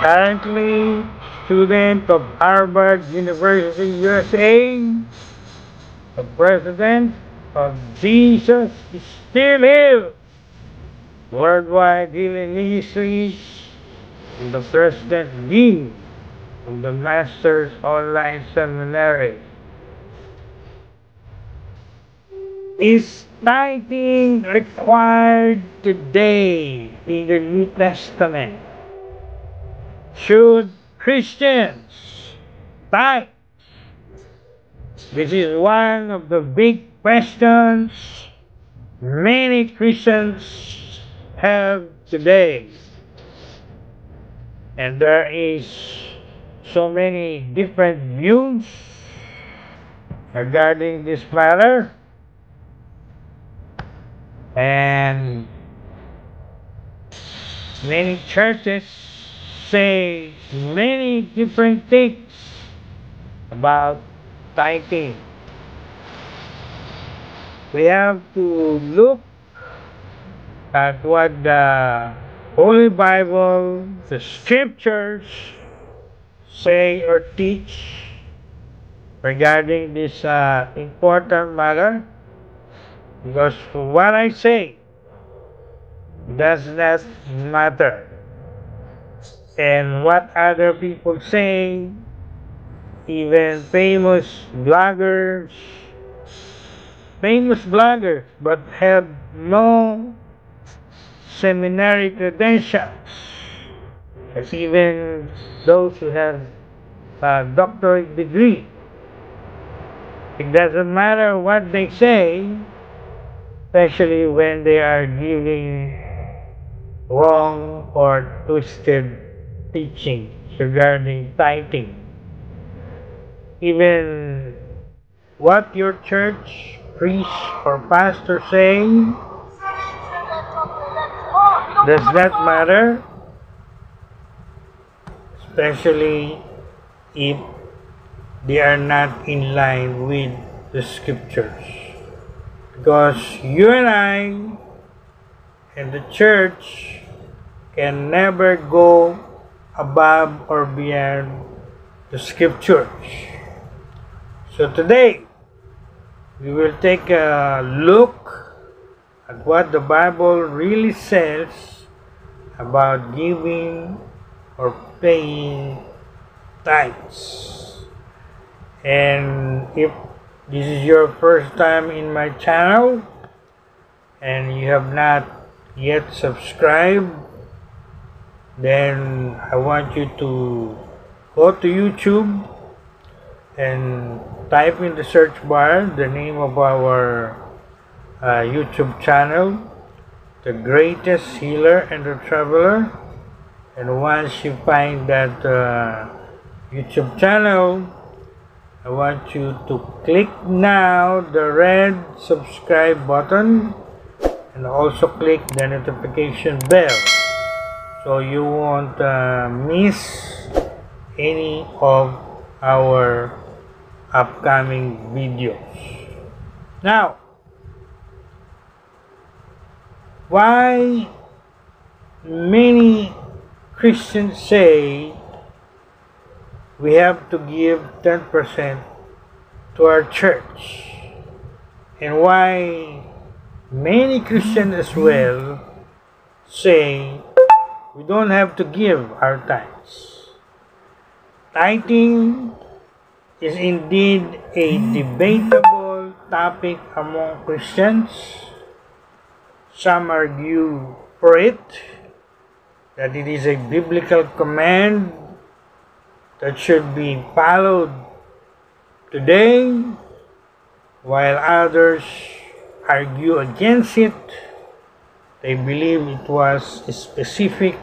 Currently, student of Harvard University, USA, the president of Jesus is Still Live Worldwide Healing Ministries, and the president dean of the Masters Online Seminary. Is tithing required today in the New Testament? Should Christians tithe? This is one of the big questions many Christians have today. And there is so many different views regarding this matter. And many churches say many different things about tithing. We have to look at what the Holy Bible, the scriptures say or teach regarding this important matter. Because what I say does not matter. And what other people say, even famous bloggers, but have no seminary credentials, as even those who have a doctorate degree. It doesn't matter what they say, especially when they are giving wrong or twisted teaching regarding tithing. Even what your church, priest, or pastor say does not matter, especially if they are not in line with the scriptures. Because you and I and the church can never go above or beyond the scriptures. So today, we will take a look at what the Bible really says about giving or paying tithes. And if this is your first time in my channel and you have not yet subscribed, then I want you to go to YouTube and type in the search bar the name of our YouTube channel, The Greatest Healer and the Traveler. And once you find that YouTube channel, I want you to click now the red subscribe button and also click the notification bell so you won't miss any of our upcoming videos. Now, why many Christians say we have to give 10% to our church, and why many Christians as well say we don't have to give our tithes. Tithing is indeed a debatable topic among Christians. Some argue for it, that it is a biblical command that should be followed today, while others argue against it. They believe it was specific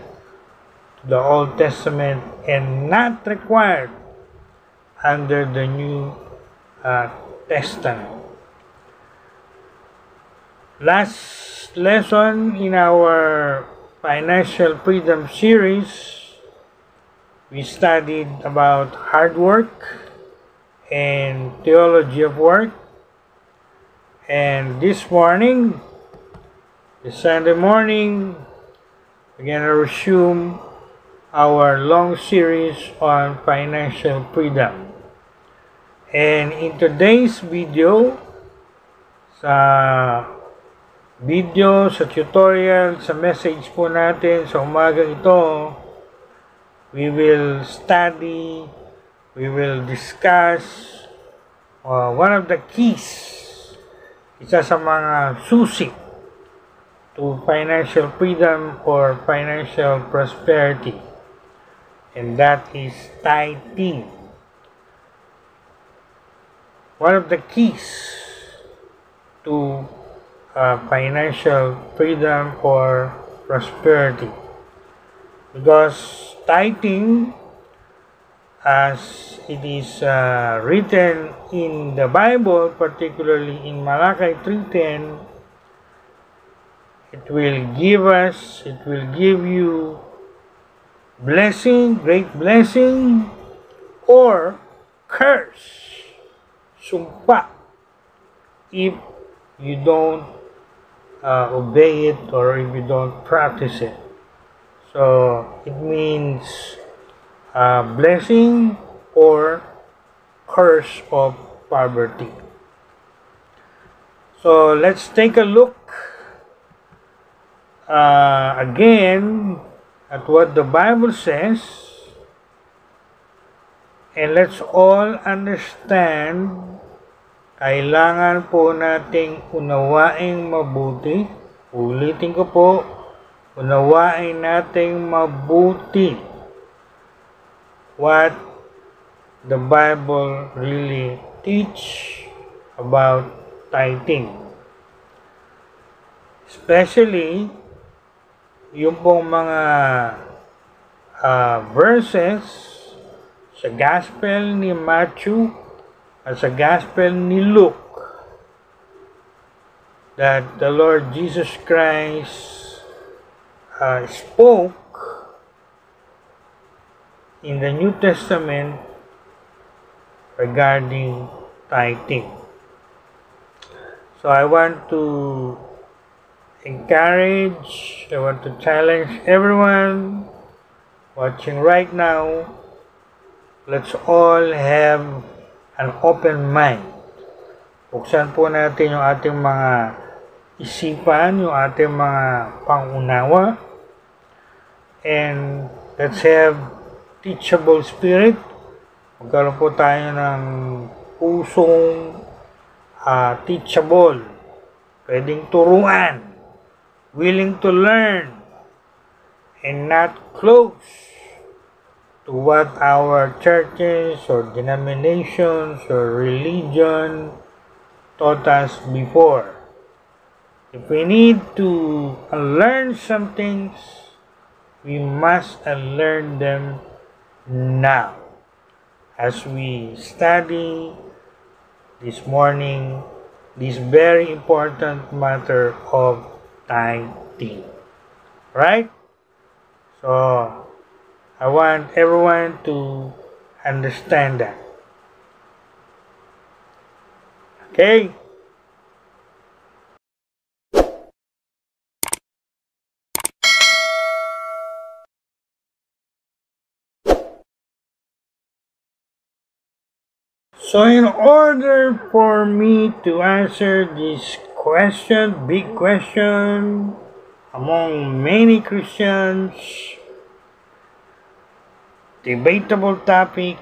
to the Old Testament and not required under the New Testament. Last lesson in our Financial Freedom series, we studied about hard work and theology of work. And this morning, this Sunday morning, we're going to resume our long series on financial freedom. And in today's video, sa tutorial, sa message po natin sa umaga ito, we will study, we will discuss one of the keys, isa sa mga susi to financial freedom or financial prosperity, and that is tithing. One of the keys to financial freedom or prosperity, because tithing, as it is written in the Bible, particularly in Malachi 3:10, it will give you blessing, great blessing, or curse, sumpa, if you don't obey it or if you don't practice it. So it means blessing or curse of poverty. So let's take a look again at what the Bible says, and let's all understand. Kailangan po nating unawaing mabuti. Ulitin ko po, unawain nating mabuti what the Bible really teach about tithing. Especially yung pong mga verses sa Gospel ni Matthew at sa Gospel ni Luke, that the Lord Jesus Christ spoke in the New Testament regarding tithing. So I want to encourage, I want to challenge everyone watching right now. Let's all have an open mind. Buksan po natin yung ating mga isipan, yung ating mga pangunawa, and let's have teachable spirit. Magkaroon po tayo ng pusong teachable, pwedeng turuan, willing to learn, and not close to what our churches or denominations or religion taught us before. If we need to unlearn some things, we must unlearn them now. As we study this morning, this very important matter of tithing. Right? So, I want everyone to understand that. Okay? So in order for me to answer this question, big question among many Christians, debatable topic,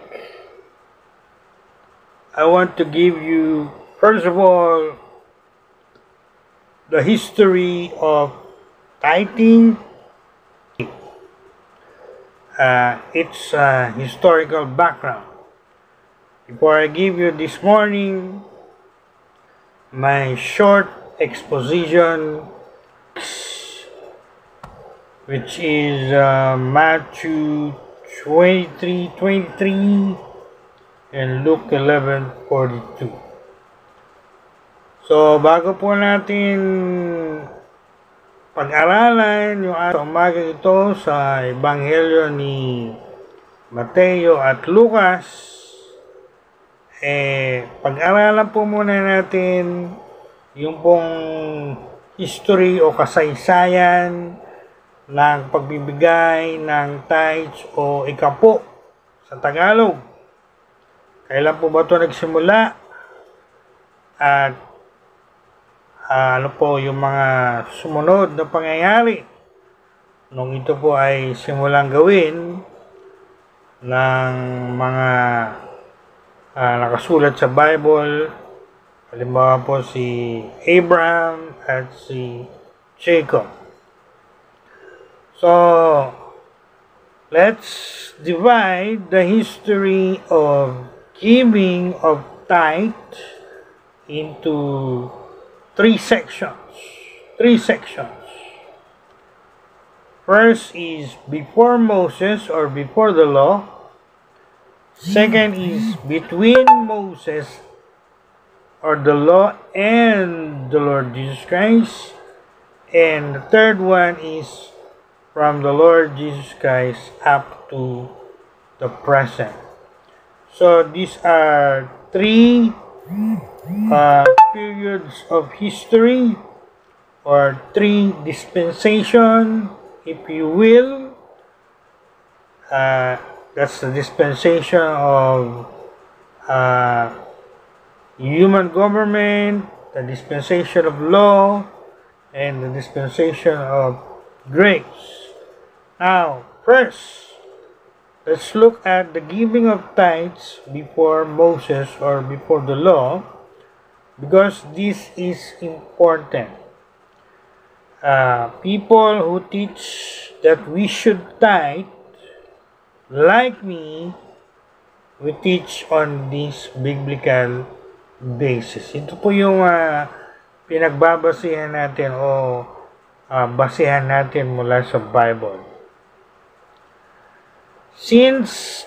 I want to give you, first of all, the history of tithing, its historical background. Before I give you this morning my short exposition, which is Matthew 23:23 and Luke 11:42. So, bago po natin pag-aralan yung umaga ito sa Ebanghelyo ni Mateo at Lucas, pag-aralan po muna natin yung pong history o kasaysayan ng pagbibigay ng tithes o ikapo sa Tagalog. Kailan po ba ito nagsimula? At ano po yung mga sumunod na pangyayari nung ito po ay simulang gawin ng mga nakasulat sa Bible. Halimbawa po si Abraham at si Jacob. So, let's divide the history of giving of tithe into three sections. First is before Moses or before the law. Second is between Moses or the law and the Lord Jesus Christ. And the third one is from the Lord Jesus Christ up to the present. So these are three periods of history, or three dispensation, if you will. That's the dispensation of human government, the dispensation of law, and the dispensation of grace. Now, first, let's look at the giving of tithes before Moses or before the law, because this is important. People who teach that we should tithe, like me, we teach on this biblical basis. Ito po yung pinagbabasihan natin o basihan natin mula sa Bible. Since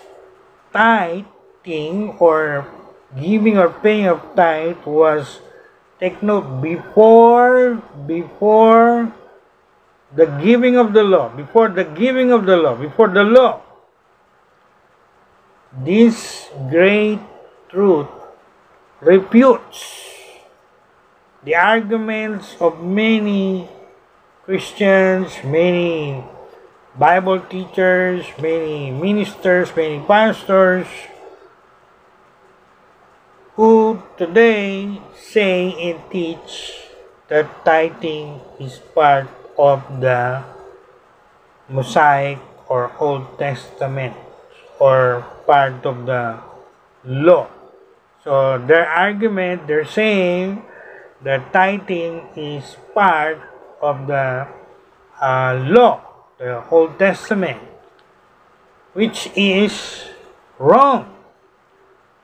tithing or giving or paying of tithe was, take note, before the giving of the law, before the law, this great truth refutes the arguments of many Christians, many Bible teachers, many ministers, many pastors, who today say and teach that tithing is part of the Mosaic or Old Testament, or part of the law. So their argument, they're saying that tithing is part of the law, the Old Testament, which is wrong,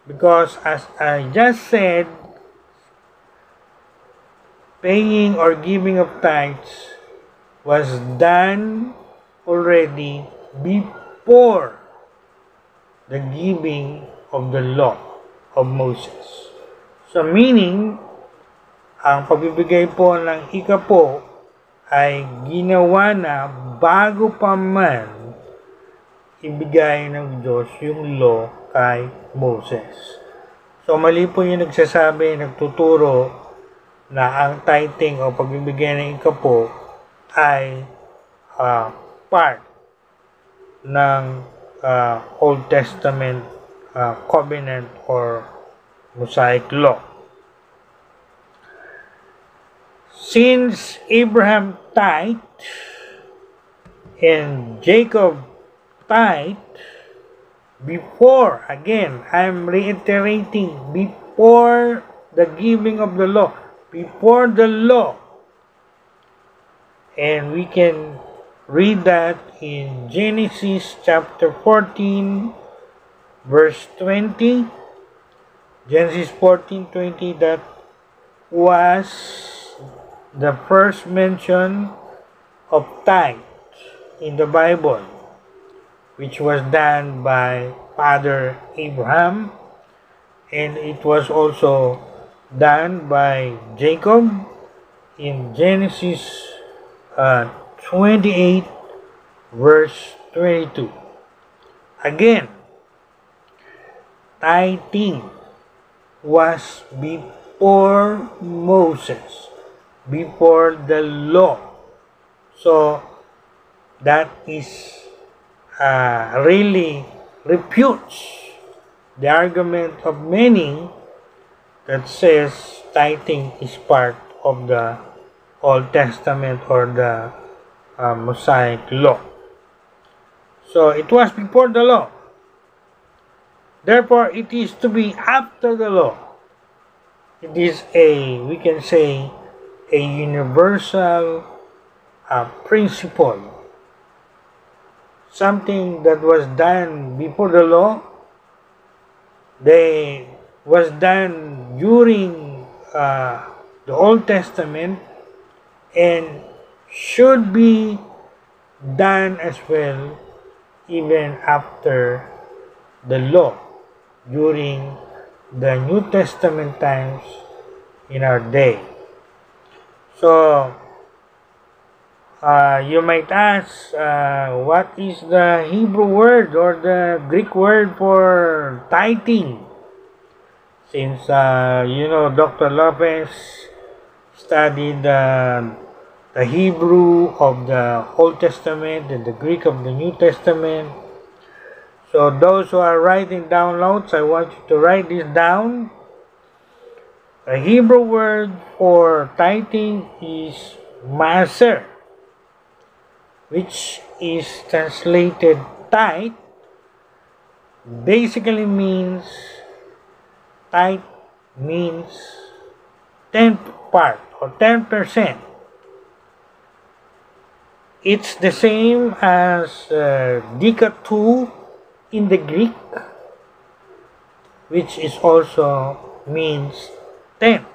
because as I just said, paying or giving of tithes was done already before the giving of the law of Moses. So meaning, ang pagbibigay po ng ikapo ay ginawa na bago pa man ibigay ng Diyos yung law kay Moses. So mali po yung nagtuturo na ang tithing o pagbibigay ng ikapo ay part ng Old Testament covenant or Mosaic law. Since Abraham tithed and Jacob tithed before, again, I'm reiterating, before the giving of the law, before the law, and we can read that in Genesis chapter 14, verse 20. Genesis 14:20, that was the first mention of tithe in the Bible, which was done by Father Abraham, and it was also done by Jacob in Genesis 28, verse 22. Again, tithing was before Moses, before the law. So, that is really refutes the argument of many that says tithing is part of the Old Testament or the Mosaic law. So it was before the law. Therefore, it is to be after the law. It is we can say, a universal principle. Something that was done before the law, was done during the Old Testament, and should be done as well even after the law during the New Testament times in our day. So you might ask, what is the Hebrew word or the Greek word for tithing? Since Dr. Lopez studied the Hebrew of the Old Testament and the Greek of the New Testament. So those who are writing down notes, I want you to write this down. The Hebrew word for tithing is maaser, which is translated tithe. Basically means, tithe means 10th part or 10%. It's the same as dikatou in the Greek, which is also means 10.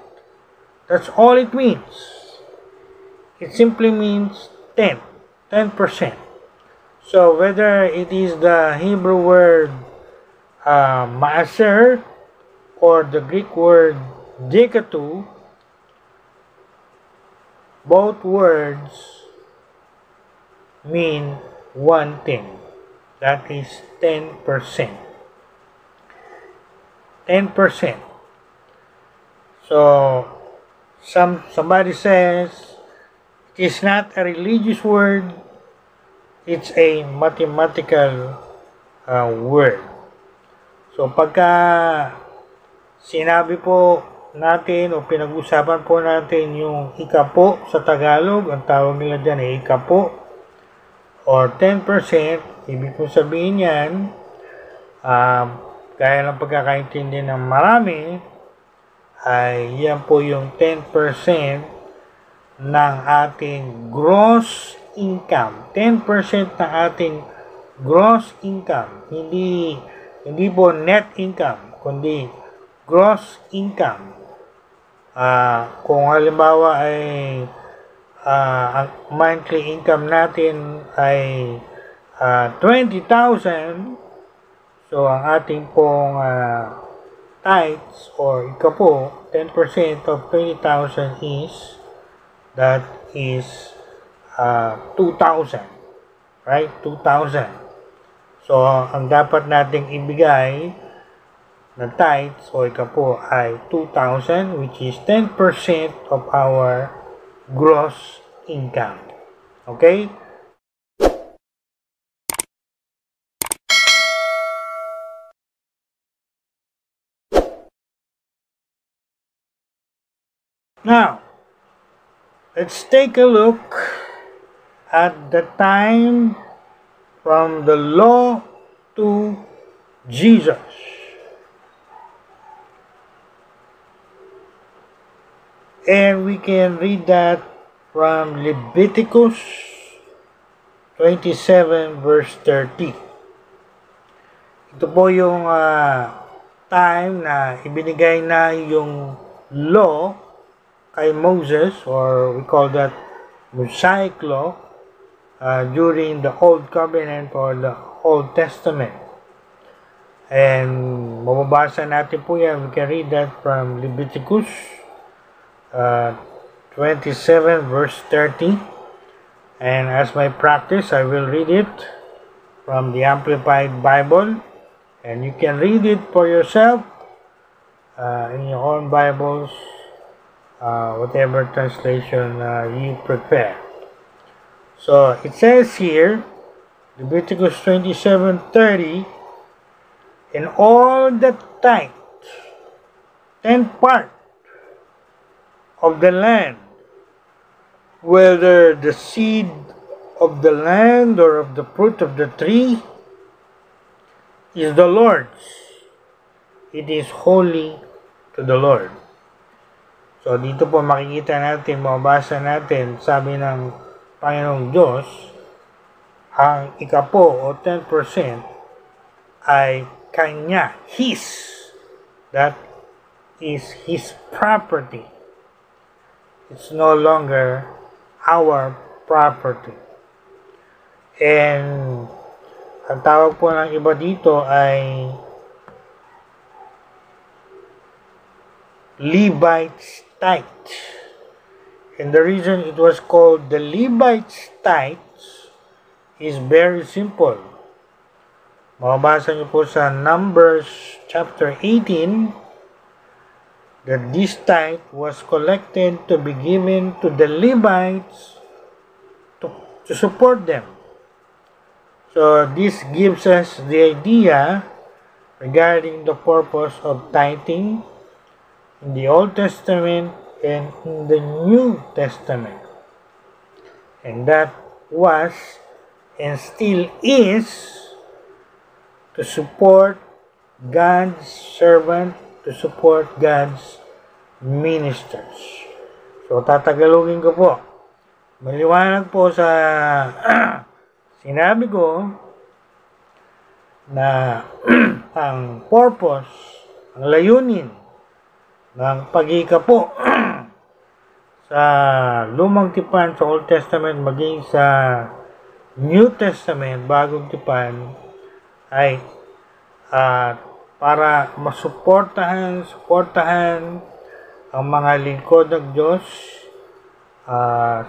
That's all it means. It simply means 10%. So whether it is the Hebrew word maaser or the Greek word dikatou, both words mean one thing, that is 10%. 10%. So somebody says it is not a religious word, it's a mathematical word. So pagka sinabi po natin o pinag-usapan po natin yung ikapo sa Tagalog, ang tawag nila dyan ay ikapo or 10%, ibig po sabihin yan, kaya ng pagkakaintindi ng marami, ay yan po yung 10% ng ating gross income. 10% ng ating gross income. Hindi po net income, kundi gross income. Kung halimbawa ay ang monthly income natin ay 20,000, so ang ating pong tithes or ikapo, 10% of 20,000 is 2,000, right? 2,000. So ang dapat nating ibigay na tithes o ikapo ay 2,000, which is 10% of our gross income. Okay? Now, let's take a look at the time from the law to Jesus. And we can read that from Leviticus 27 verse 30. Ito po yung time na ibinigay na yung law kay Moses, or we call that Mosaic law, during the Old Covenant or the Old Testament. And mababasa natin po yan. We can read that from Leviticus 27 verse 30. And as my practice, I will read it from the Amplified Bible, and you can read it for yourself in your own Bibles, whatever translation you prefer. So it says here, Leviticus 27:30, and all the tithe, 10th part of the land, whether the seed of the land or of the fruit of the tree, is the Lord's. It is holy to the Lord. So dito po makikita natin, mabasa natin, sabi ng Panginoong Diyos, ang ikapo o 10% ay kanya, His. That is His property. It's no longer our property. And ang tawag po ng iba dito ay Levites tithe. And the reason it was called the Levites tithe is very simple. Mababasa niyo po sa Numbers chapter 18 that this tithe was collected to be given to the Levites to support them. So this gives us the idea regarding the purpose of tithing in the Old Testament and in the New Testament. And that was and still is to support God's servant, to support God's ministers. So tatagalogin ko po. Maliwanag po sa sinabi ko na ang purpose, ang layunin ng pag-ikapo sa Lumang Tipan, sa Old Testament, maging sa New Testament, Bagong Tipan, ay para masuportahan ang mga lingkod ng Diyos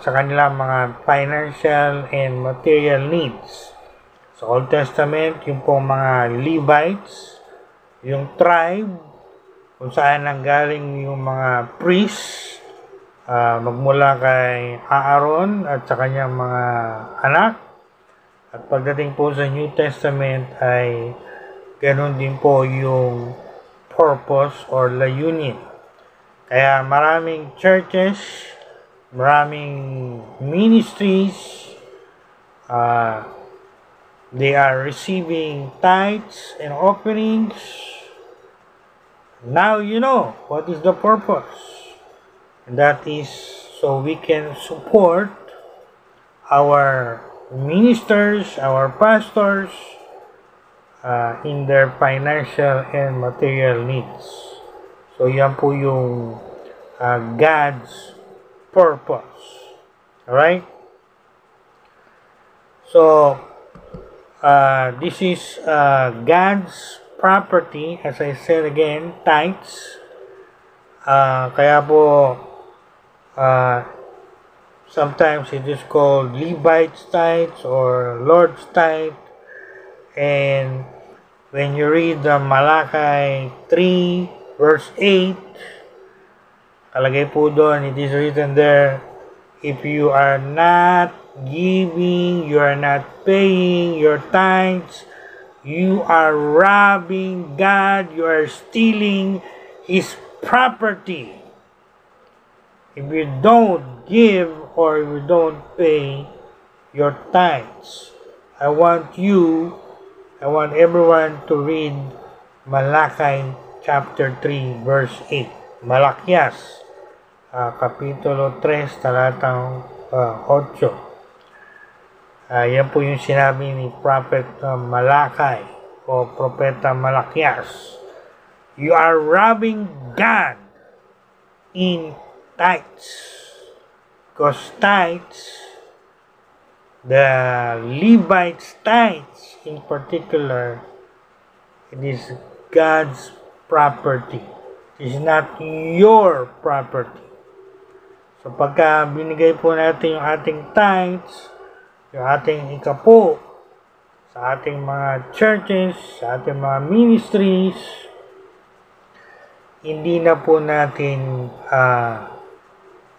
sa kanilang mga financial and material needs. Sa Old Testament, yung pong mga Levites, yung tribe, kung saan nanggaling yung mga priests, magmula kay Aaron at sa kanyang mga anak. At pagdating po sa New Testament ay ganun din po yung purpose or layunin. Kaya maraming churches, maraming ministries, they are receiving tithes and offerings. Now you know what is the purpose. And that is so we can support our ministers, our pastors, in their financial and material needs. So yan po yung God's purpose. Alright? So, this is God's property, as I said again, tithes. Kaya po, sometimes it is called Levites tithes or Lord's tithe. And when you read the Malachi 3 verse 8, kalagay po doon, it is written there, if you are not giving, you are not paying your tithes, you are robbing God, you are stealing His property. If you don't give or if you don't pay your tithes, I want everyone to read Malachi chapter 3 verse 8. Malakias, kapitulo 3, talatang 8. Yan po yung sinabi ni Prophet Malachi o Propeta Malakias. You are robbing God in tithes. Because tithes, the Levites tithes in particular, it is God's property. It is not your property. So pagka binigay po natin yung ating tithes, yung ating ikapo sa ating mga churches, sa ating mga ministries, hindi na po natin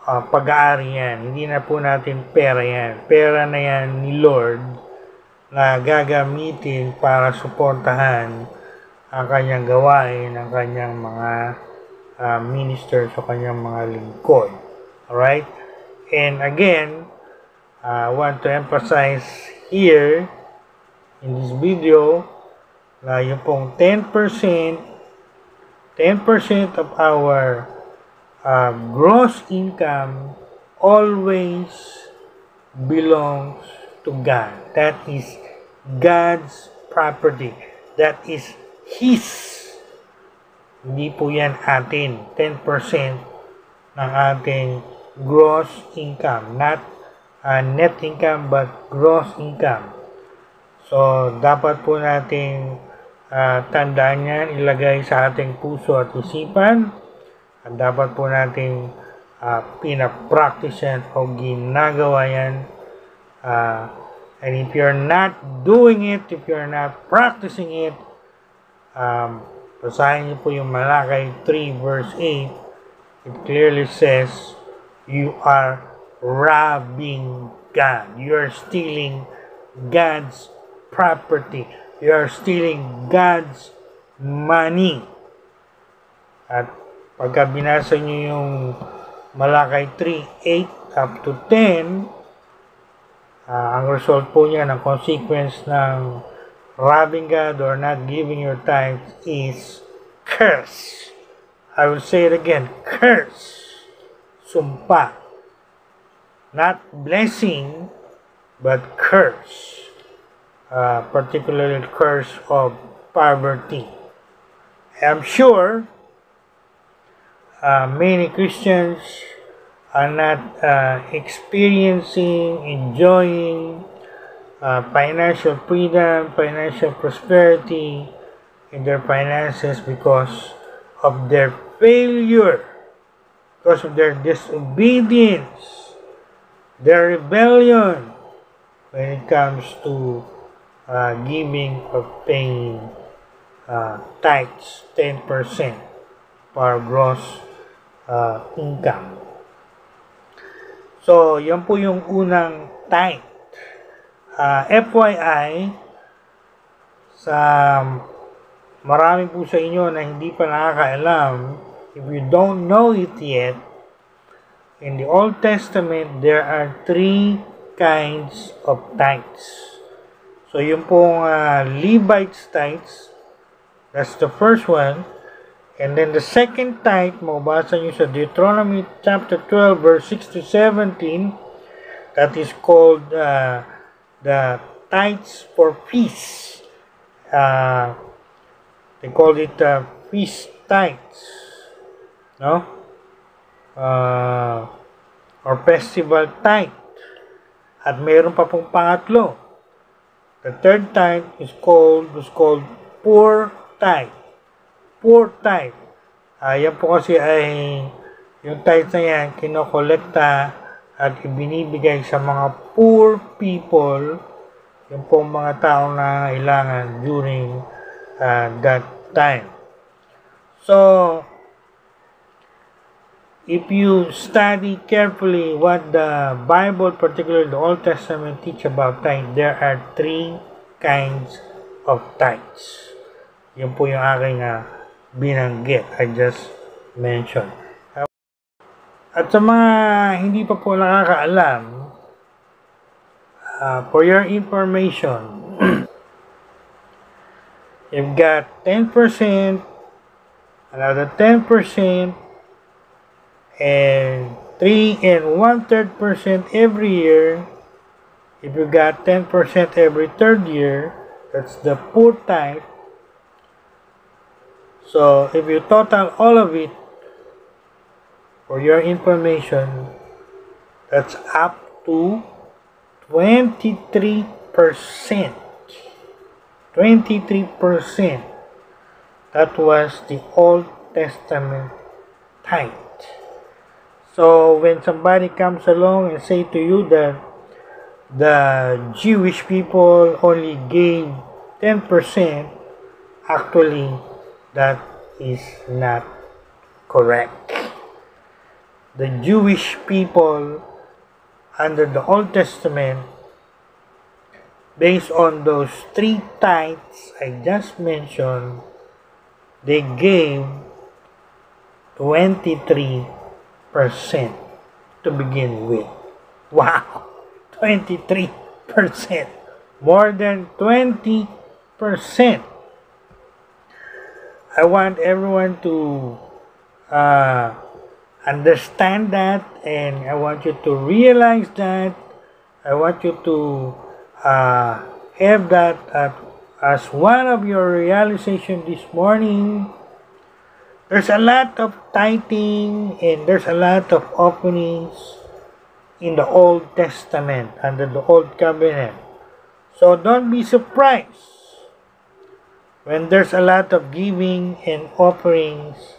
pag-aari yan. Hindi na po natin pera yan. Pera na yan ni Lord na gagamitin para suportahan ang kanyang gawain, ang kanyang mga ministers o kanyang mga lingkod. Alright? And again, I want to emphasize here in this video na yung pong 10% of our gross income always belongs to God. That is God's property. That is His. Hindi po yan atin. 10% ng ating gross income. Not net income but gross income. So, dapat po nating tandaan yan, ilagay sa ating puso at isipan. At dapat po nating pinapractice yan o ginagawa yan. And if you're not doing it, if you're not practicing it, basahin niyo po yung Malakay 3 verse 8. It clearly says, you are robbing God. You are stealing God's property. You are stealing God's money. At pagka binasa niyo yung Malakay 3:8 up to 10, ang result po niya ng consequence ng robbing God or not giving your tithes is curse. I will say it again, curse. Sumpa. Not blessing, but curse. Particularly curse of poverty. I'm sure many Christians are not experiencing, enjoying financial freedom, financial prosperity in their finances because of their failure, because of their disobedience, their rebellion when it comes to giving or paying tithes, 10% per gross income. So, yan po yung unang tithe. FYI, sa marami po sa inyo na hindi pa nakakaalam, if you don't know it yet, in the Old Testament, there are 3 kinds of tithes. So, yung pong Levites tithes, that's the first one. And then the second tithe, mabasa nyo sa Deuteronomy chapter 12, verse 6 to 17, that is called the tithes for feasts. They call it feast tithes, no? Or festival tithe. At mayroon pa pong pangatlo. The third tithe was called poor tithe. Poor tithe. Yan po kasi ay yung tithe na yan kinokolekta at ibinibigay sa mga poor people, yung pong mga taong nangangailangan during that time. So, if you study carefully what the Bible, particularly the Old Testament, teach about tithe, there are 3 kinds of tithes. Yun po yung aking binanggit, I just mentioned. At sa mga hindi pa po nakakaalam, for your information, you've got 10%, another 10%, and 3 1/3% every year. If you got 10% every 3rd year, that's the poor tithe. So, if you total all of it, for your information, that's up to 23%. 23%. That was the Old Testament tithe. So, when somebody comes along and say to you that the Jewish people only gave 10%, actually, that is not correct. the Jewish people under the Old Testament, based on those three tithes I just mentioned, they gave 23% to begin with. Wow! 23%. More than 20%. I want everyone to understand that, and I want you to realize that. I want you to have that as one of your realization this morning. There's a lot of tithing and there's a lot of openings in the Old Testament, under the Old Covenant. So don't be surprised when there's a lot of giving and offerings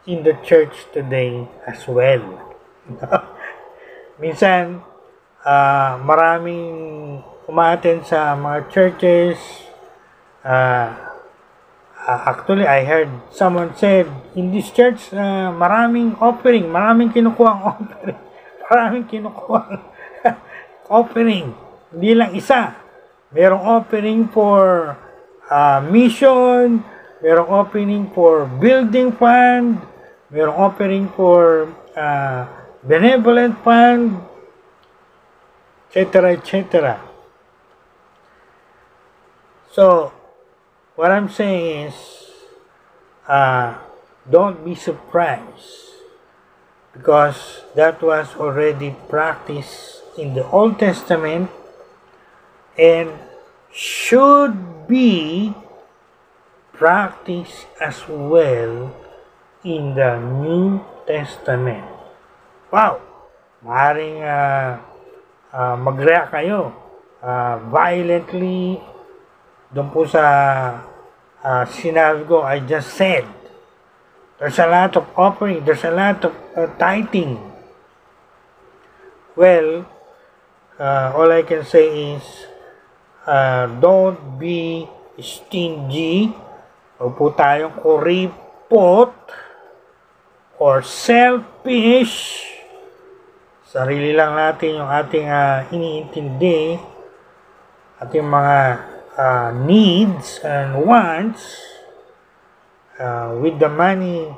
in the church today as well. Minsan, maraming umaten sa mga churches. Actually, I heard someone said, in this church, maraming offering, maraming kinukuhang offering, maraming kinukuhang offering. Hindi lang isa. Merong offering for mission, merong offering for building fund, merong offering for benevolent fund, etc., etc. So, what I'm saying is, don't be surprised, because that was already practiced in the Old Testament and should be practiced as well in the New Testament. Wow! Maaaring mag-react kayo violently doon po sa sinabi ko, I just said. There's a lot of offering, there's a lot of tithing. Well, all I can say is, don't be stingy. Huwag po tayong kuripot or selfish. Sarili lang natin yung ating iniintindi, ating mga needs and wants with the money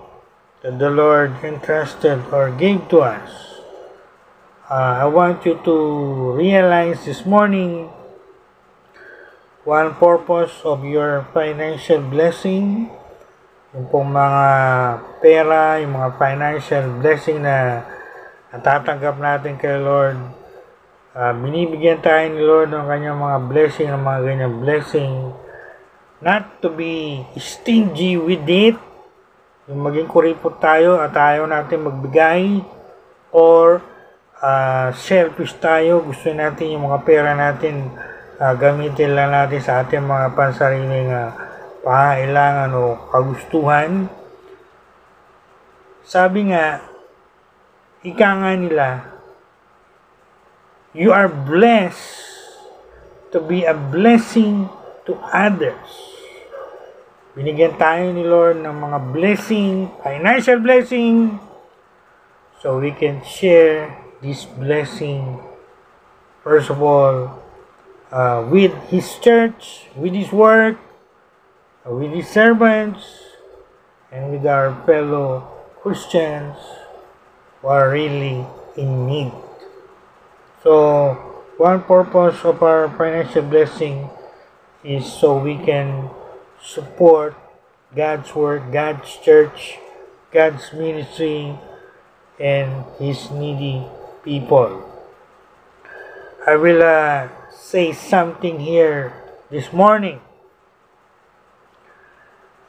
that the Lord entrusted or gave to us. I want you to realize this morning one purpose of your financial blessing, yung pong mga pera, yung mga financial blessing na natatanggap natin kay Lord. Binibigyan tayo ni Lord ng kanyang mga blessing, ng mga ganyang blessing, not to be stingy with it, yung maging kuripot tayo at ayaw natin magbigay, or selfish tayo, gusto natin yung mga pera natin gamitin lang natin sa ating mga pansariling pangailangan o kagustuhan. Sabi nga, ika nga nila, you are blessed to be a blessing to others. Binigyan tayo ni Lord ng mga blessing, financial blessing, so we can share this blessing, first of all, with His church, with His work, with His servants, and with our fellow Christians who are really in need. So, one purpose of our financial blessing is so we can support God's work, God's church, God's ministry, and His needy people. I will say something here this morning.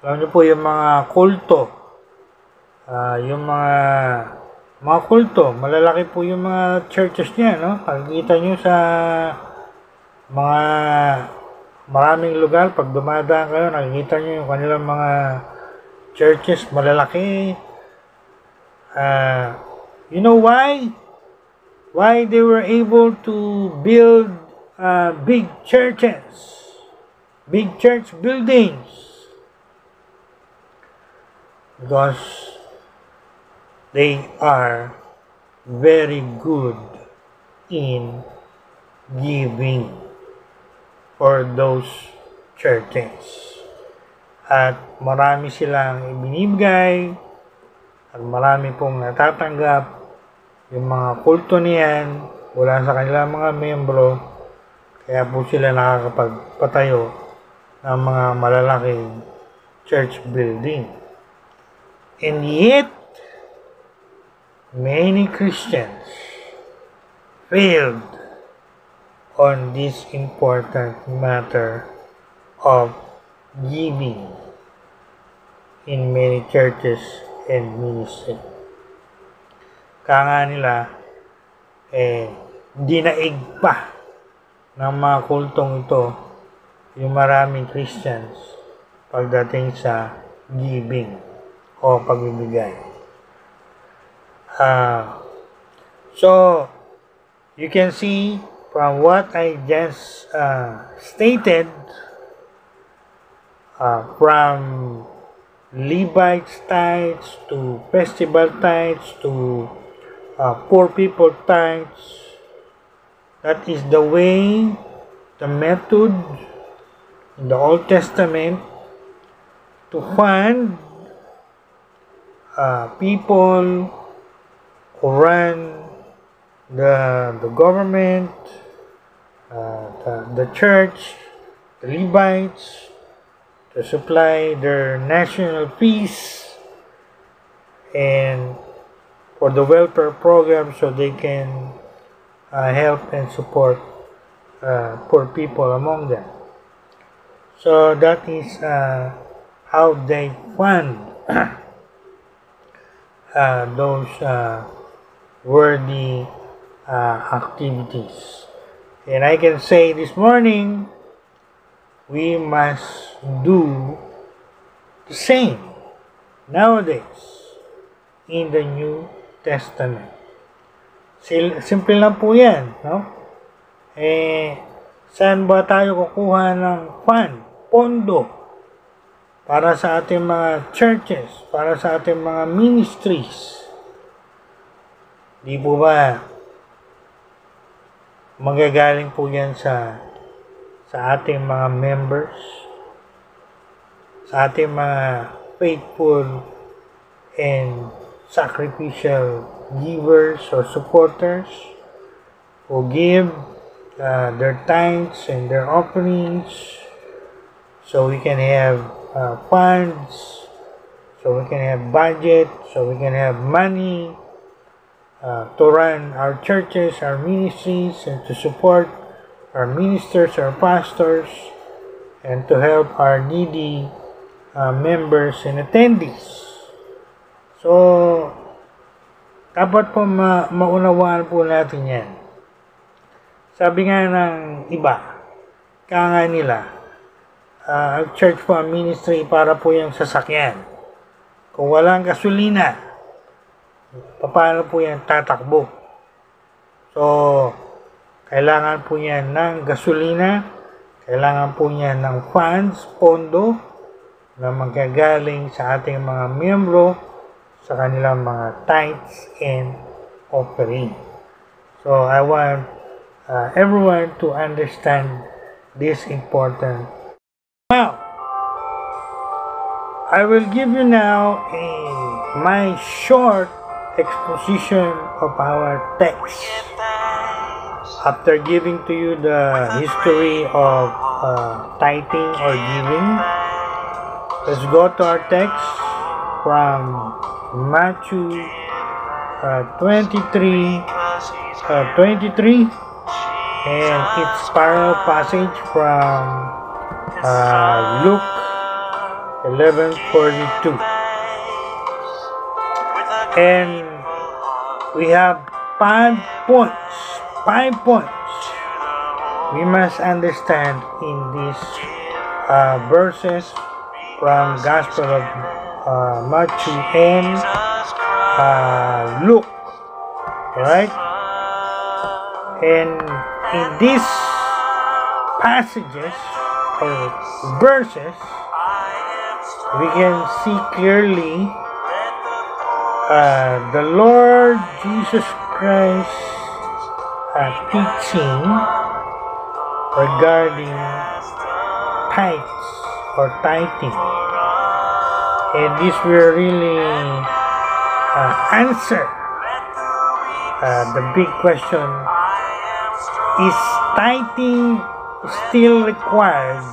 Alam niyo po yung mga kulto, yung mga kulto, malalaki po yung mga churches niya, no? Pagkita nyo sa mga maraming lugar, pag dumadaan kayo, nakikita nyo yung kanilang mga churches, malalaki. You know why? Why they were able to build big churches, big church buildings? Because they are very good in giving for those churches. At marami silang ibinibigay at marami pong natatanggap yung mga kulto niyan mula sa kanilang mga membro, kaya po sila nakakapagpatayo ng mga malalaking church building. And yet, many Christians failed on this important matter of giving in many churches and ministry. Kaya nga nila, dinaig pa ng mga kultong ito yung maraming Christians pagdating sa giving o pagbibigay. So, you can see from what I just stated, from Levites tithes to festival tithes to poor people tithes, that is the way, the method in the Old Testament to fund people who run the government, the church, the Levites, to supply their national fees and for the welfare program, so they can help and support poor people among them. So that is how they fund those worthy activities. And I can say this morning, we must do the same nowadays in the New Testament. Simple lang po yan, no? Saan ba tayo kukuha ng pondo para sa ating mga churches, para sa ating mga ministries? Di po ba magagaling po yan sa ating mga members, sa ating mga faithful and sacrificial givers or supporters who give their tithes and their offerings, so we can have funds, so we can have budget, so we can have money to run our churches, our ministries, and to support our ministers, our pastors, and to help our needy members and attendees. So, dapat po maunawaan po natin yan. Sabi nga ng iba, kaya nga nila, ang church po, ang ministry, para po yung sasakyan. Kung walang gasolina, paano po yan tatakbo? So, kailangan po niya ng gasolina, kailangan po niya ng funds, pondo, na magagaling sa ating mga miyembro sa kanilang mga tithes and offering. So, I want everyone to understand this important. Now, I will give you now my short exposition of our text. After giving to you the history of tithing or giving, let's go to our text from Matthew 23, and its parallel passage from Luke 11:42. And we have 5 points we must understand in these verses from Gospel of Matthew and Luke. Alright? And in these passages or verses, we can see clearly the Lord Jesus Christ teaching regarding tithes or tithing, and this will really answer the big question: is tithing still required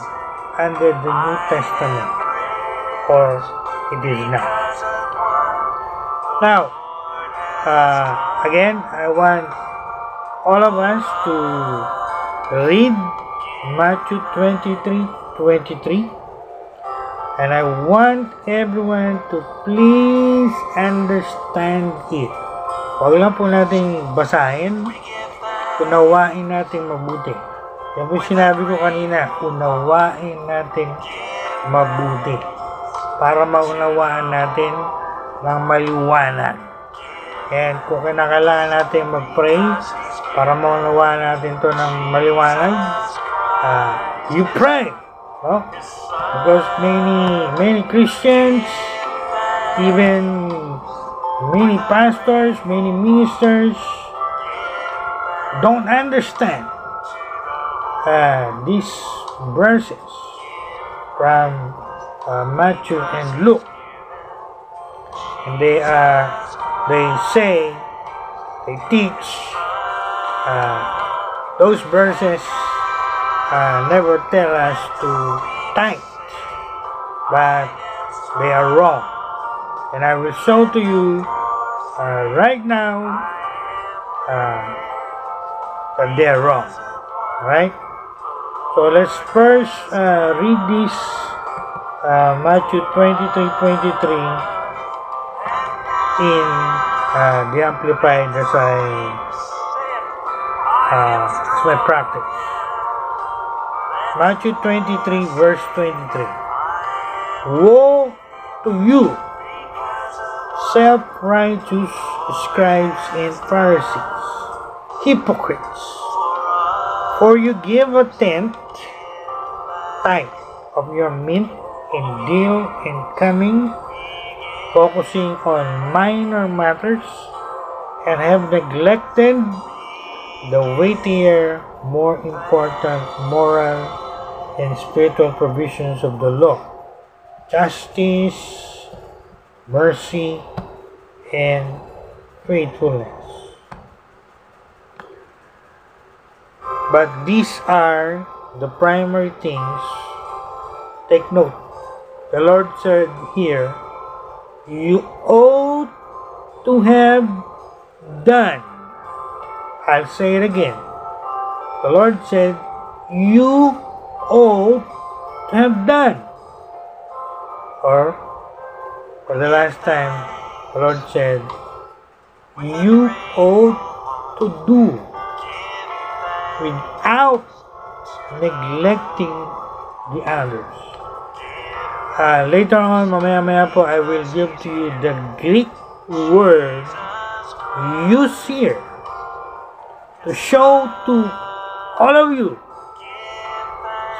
under the New Testament, or it is not? Now, again, I want all of us to read Matthew 23:23, and I want everyone to please understand it. Huwag lang po natin basahin, unawain natin mabuti. Yan po sinabi ko kanina, unawain natin mabuti para maunawaan natin ng maliwanag. And kung kinakailangan natin mag-pray para maunawaan natin to ng maliwanag, you pray, no? Because many Christians, even many pastors, many ministers don't understand these verses from Matthew and Luke, and they teach those verses never tell us to tithe, but they are wrong, and I will show to you right now that they are wrong. Alright, so let's first read this Matthew 23:23 in the Amplified as my practice. Matthew 23 verse 23. Woe to you, self-righteous scribes and Pharisees, hypocrites! For you give a tenth tithe of your mint and dill and cumin, focusing on minor matters, and have neglected the weightier, more important moral and spiritual provisions of the law: justice, mercy, and faithfulness. But these are the primary things. Take note. The Lord said here, you ought to have done. I'll say it again. The Lord said, you ought to have done. Or, for the last time, the Lord said, you ought to do, without neglecting the others. Later on, mamaya po, I will give to you the Greek word used here to show to all of you,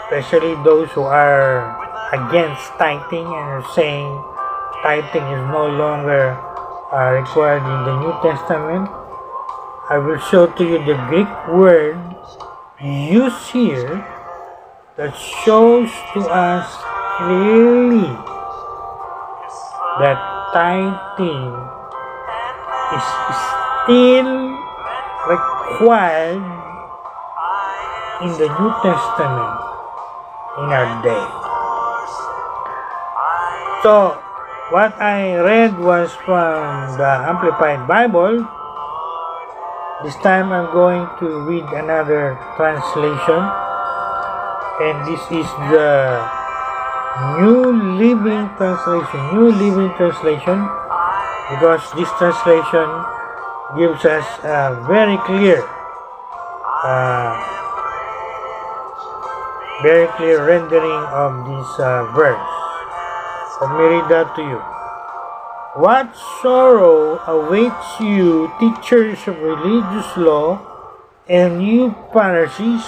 especially those who are against tithing and are saying tithing is no longer required in the New Testament. I will show to you the Greek word used here that shows to us clearly that tithing is still required in the New Testament in our day. So, what I read was from the Amplified Bible. This time I'm going to read another translation, and this is the New Living Translation, because this translation gives us a very clear rendering of this verse. Let me read that to you. What sorrow awaits you, teachers of religious law, and you Pharisees,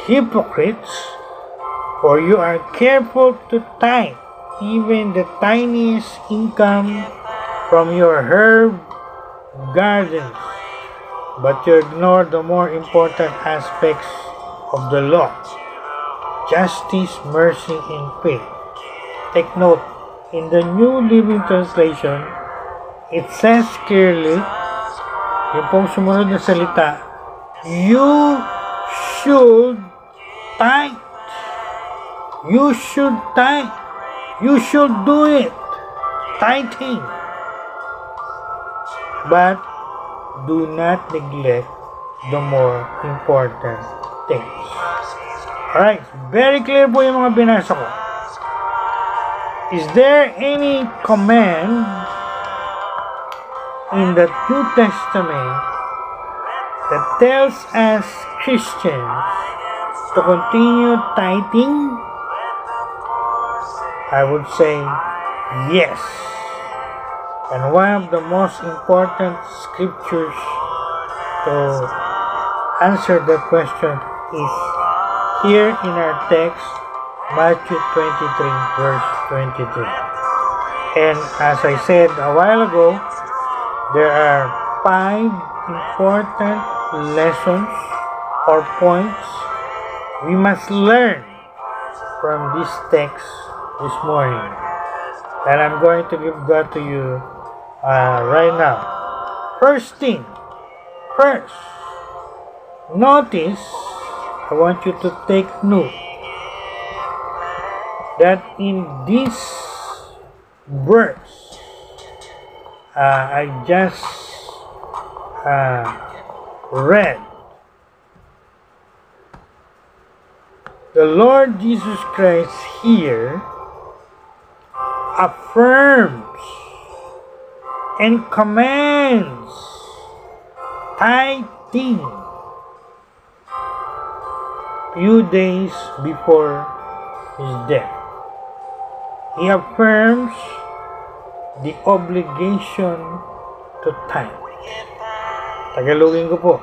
hypocrites, for you are careful to tithe even the tiniest income from your herb gardens, but you ignore the more important aspects of the law: justice, mercy, and faith. Take note, in the New Living Translation, it says clearly, yung pong sumunod na salita, you should tithe. You should tithe. You should do it. Tithing. But do not neglect the more important things. Alright, very clear po yung mga binasa ko. Is there any command in the New Testament that tells us Christians to continue tithing? I would say yes. And one of the most important scriptures to answer that question is here in our text, Matthew 23, verse 23. And as I said a while ago, there are 5 important lessons or points we must learn from this text this morning. And I'm going to give that to you right now. First, notice, I want you to take note that in this verse, I just read, the Lord Jesus Christ here affirms and commands tithing few days before his death. He affirms the obligation to tithe. Tagalogin ko po.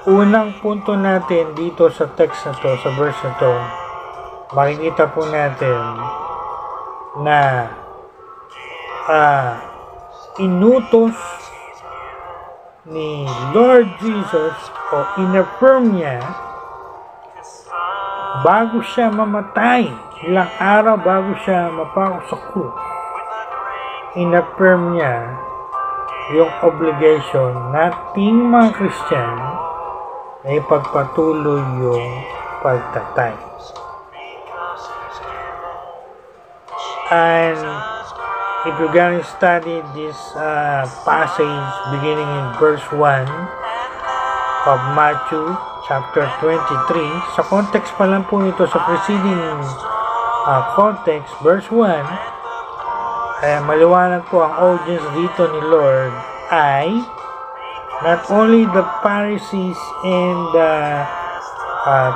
Unang punto natin dito sa text na to, sa verse na to, makikita po natin na inutos ni Lord Jesus o inaffirm niya bago siya mamatay, ilang araw bago siya mapako sa krus, inaffirm niya yung obligation nating mga Christian na ipagpatuloy yung pagtatay. And if you're going to study this passage beginning in verse 1 of Matthew chapter 23, sa context pa lang po nito, sa preceding context, verse 1, maliwanag po ang audience dito ni Lord ay not only the Pharisees and the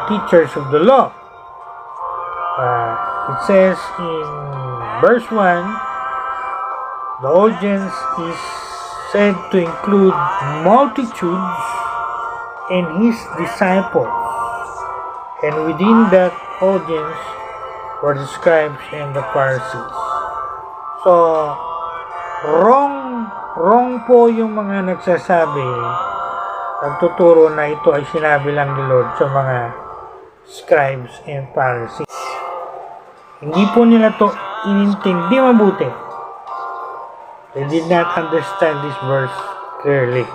teachers of the law. It says in verse 1, the audience is said to include multitudes and his disciples, and within that audience were the scribes and the Pharisees. So, wrong po yung mga nagsasabi, nagtuturo na ito ay sinabi lang ni Lord sa mga scribes and Pharisees. Hindi po nila to inintindi mabuti. They did not understand this verse clearly.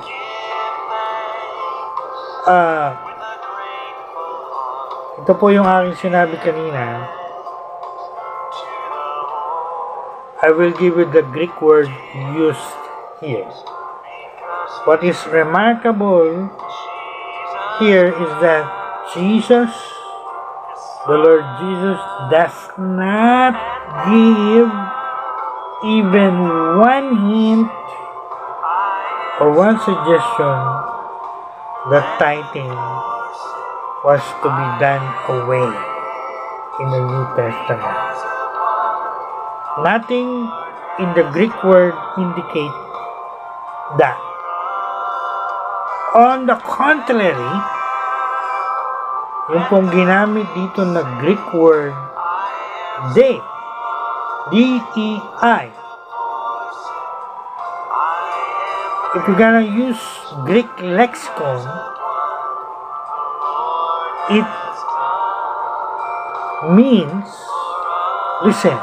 Ito po yung aking sinabi kanina. I will give you the Greek word used here. What is remarkable here is that Jesus, the Lord Jesus, does not give even one hint or one suggestion that tithing was to be done away in the New Testament. Nothing in the Greek word indicate that. On the contrary, yung pong ginamit dito na Greek word dei, D-E-I, if you're gonna use Greek lexicon, it means, listen,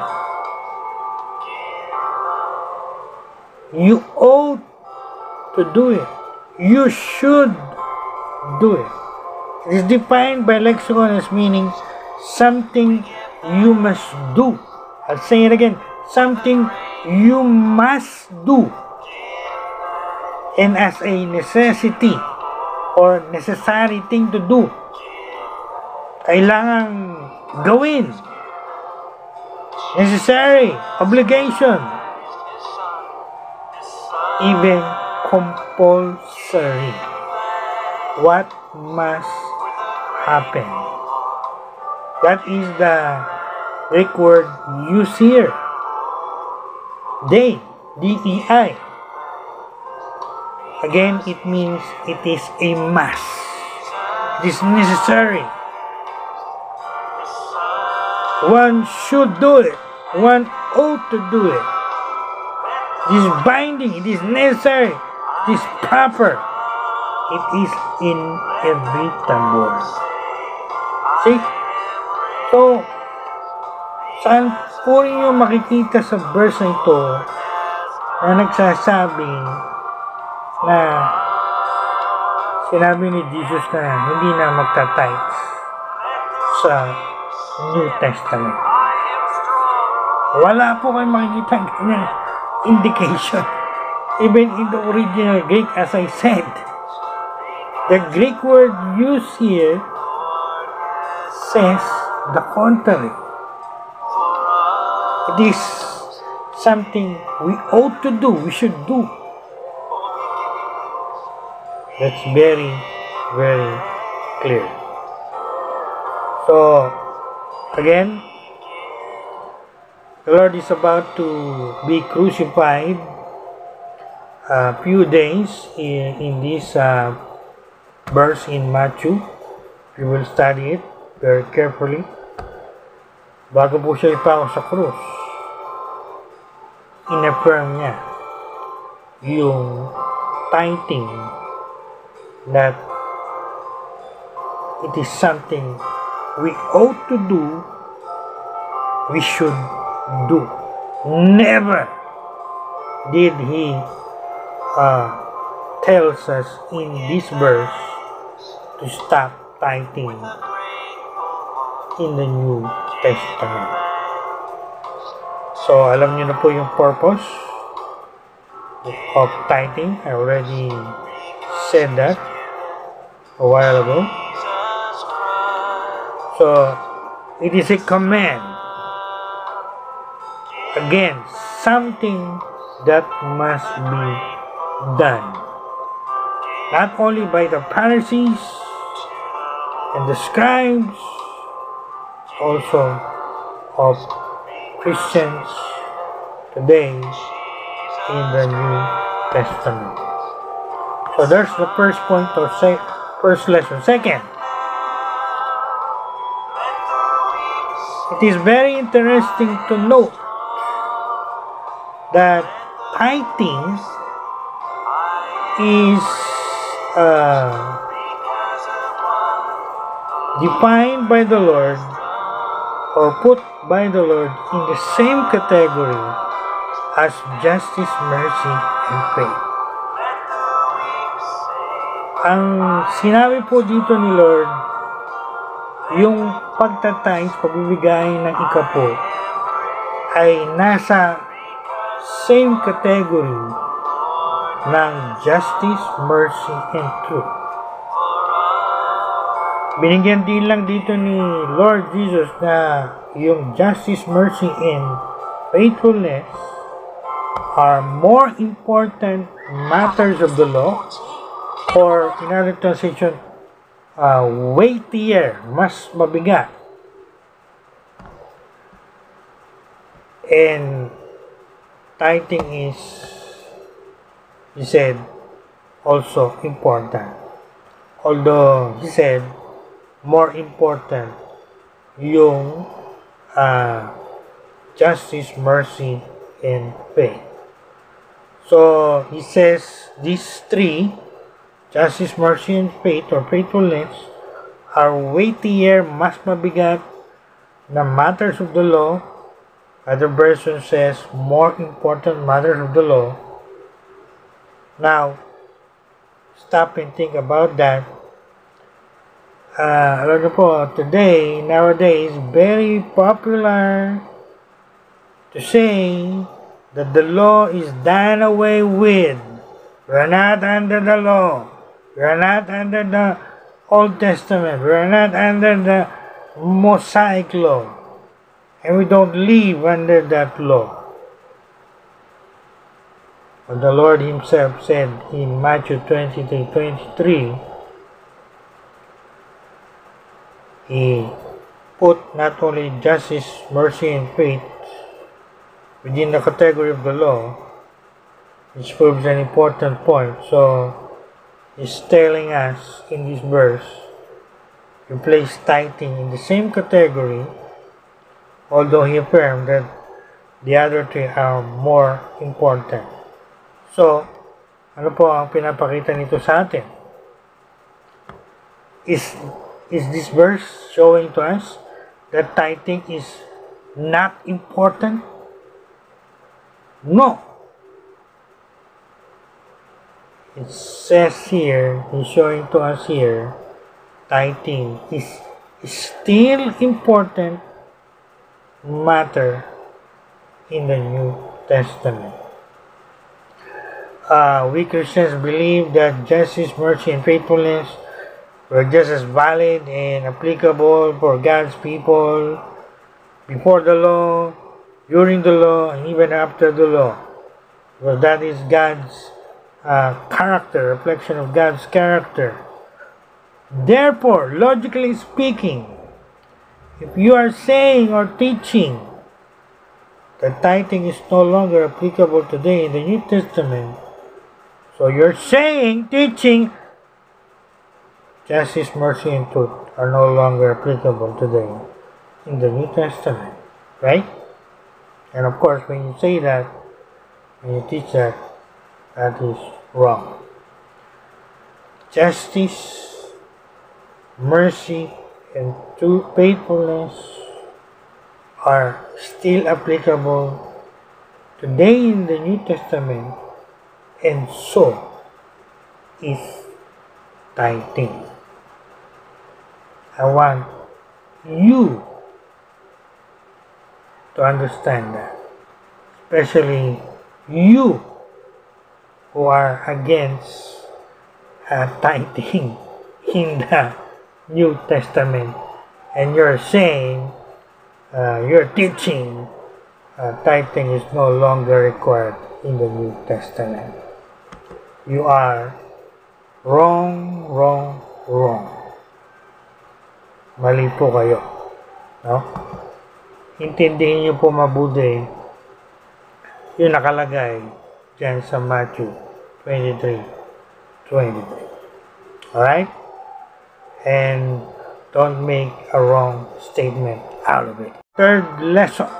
you ought to do it. You should do it. It is defined by lexicon as meaning something you must do. I'll say it again. Something you must do. And as a necessity or necessary thing to do, kailangang gawin. Necessary, obligation, even compulsory. What must happen? That is the Greek word used here. Dei, D-E-I. Again, it means it is a must. It is necessary. One should do it. One ought to do it. It is binding. It is necessary. It is proper. It is inevitable. See? So, saan po rin yung makikita sa verse na ito na nagsasabi na sinabi ni Jesus na hindi na magta-tithes sa New Testament? Wala po kayong makikita ganyan indication. Even in the original Greek, as I said, the Greek word used here says the contrary. It is something we ought to do, we should do. That's very, very clear. So, again, the Lord is about to be crucified a few days in this verse in Matthew. We will study it very carefully. Bago po siya ipako sa krus, in-affirm niya yung tithing, that it is something we ought to do, we should do. Never did he tells us in this verse to stop tithing in the New Testament. So, alam niyo na po yung purpose of tithing. I already said that a while ago. So, it is a command. Again, something that must be done. Not only by the Pharisees and the scribes, also of Christians today in the New Testament. So there's the first point or first lesson. Second, it is very interesting to note that tithing is defined by the Lord or put by the Lord in the same category as justice, mercy, and faith. Ang sinabi po dito ni Lord, yung pagtatithe, pagbibigay ng ikapo, ay nasa same category ng justice, mercy, and truth. Binigyan din lang dito ni Lord Jesus na yung justice, mercy, and faithfulness are more important matters of the law, or in other translation, weightier, mas mabigat. And tithing is, he said, also important. Although, he said, more important yung justice, mercy, and faith. So he says these three, justice, mercy, and faith or faithfulness, are weightier, mas mabigat na matters of the law. Other version says more important matters of the law. Now, stop and think about that. Alam niyo po, nowadays, very popular to say that the law is done away with. We're not under the law. We're not under the Old Testament. We're not under the Mosaic law. And we don't live under that law. But the Lord Himself said in Matthew 23:23, He put not only justice, mercy, and faith within the category of the law, which proves an important point. So, He's telling us in this verse to place tithing in the same category, although He affirmed that the other three are more important. So, ano po ang pinapakita nito sa atin? Is this verse showing to us that tithing is not important? No. It says here, He's showing to us here, tithing is still important matter in the New Testament. We Christians believe that justice, mercy, and faithfulness were just as valid and applicable for God's people before the law, during the law, and even after the law. Well, that is God's character, reflection of God's character. Therefore, logically speaking, if you are saying or teaching that tithing is no longer applicable today in the New Testament, so you're saying, teaching, justice, mercy, and truth are no longer applicable today in the New Testament, right? And of course, when you say that, when you teach that, that is wrong. Justice, mercy, and true faithfulness are still applicable today in the New Testament, and so is tithing. I want you to understand that, especially you who are against tithing in the New Testament, and you're saying, you're teaching tithing is no longer required in the New Testament. You are wrong. Mali po kayo. No? Intindihin niyo po mabuti yung nakalagay dyan sa Matthew 23:23. Alright? And don't make a wrong statement out of it. Third lesson.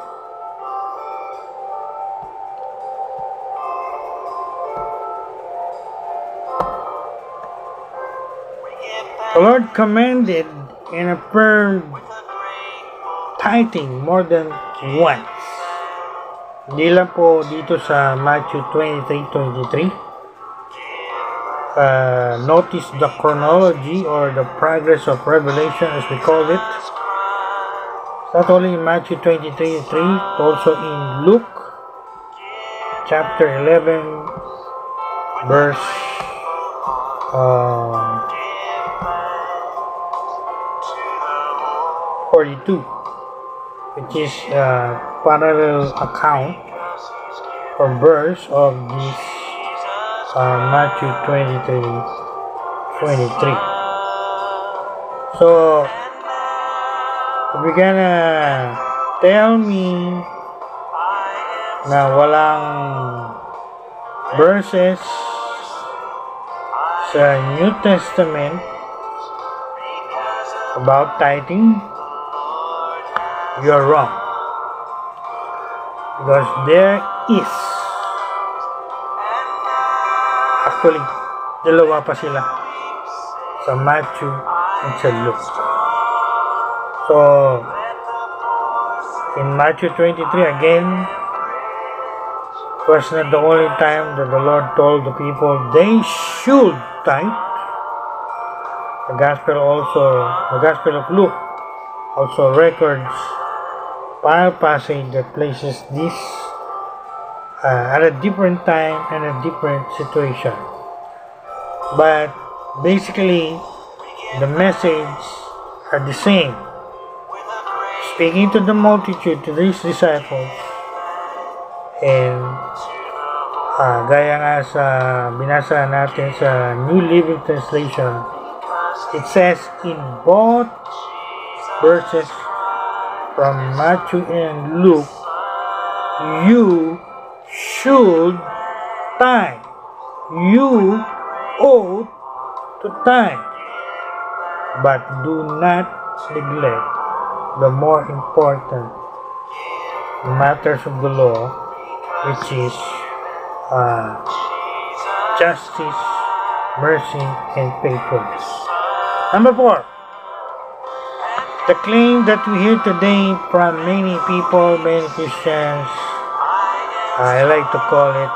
The Lord commanded and affirmed tithing more than once. Hindi lang po dito sa Matthew 23:23. Notice the chronology or the progress of revelation, as we call it. It's not only in Matthew 23:3, also in Luke chapter 11 verse 42, which is a parallel account or verse of this Matthew 23:23. So, if you're gonna tell me na walang verses sa New Testament about tithing, you're wrong, because there is Actually, dalawa pa sila. Sa Matthew and sa Luke. So, in Matthew 23 again, was not the only time that the Lord told the people they should tithe. The Gospel of Luke also records a passage that places this at a different time and a different situation. But basically, the message are the same. Speaking to the multitude, to these disciples, and gaya nga sa binasa natin sa New Living Translation, it says in both verses from Matthew and Luke, you should tithe. You ought to tithe. But do not neglect the more important matters of the law, which is justice, mercy, and faithfulness. Number 4, the claim that we hear today from many people, many Christians, I like to call it